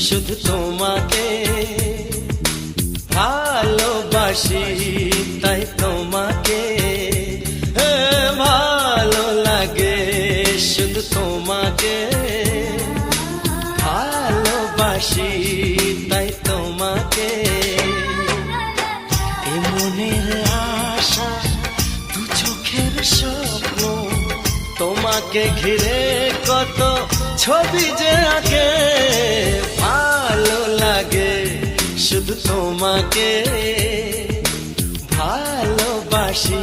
শুধু তোমাকে ভালোবাসি, তাই তোমাকে ভালো লাগে, শুধু তোমাকে ভালোবাসি, তাই তোমাকে। এ মনের আশা, দু চোখের স্বপ্ন, তোমাকে ঘিরে কত ছবি যে আঁকে, ভালো লাগে, শুধু তোমাকে ভালোবাসি।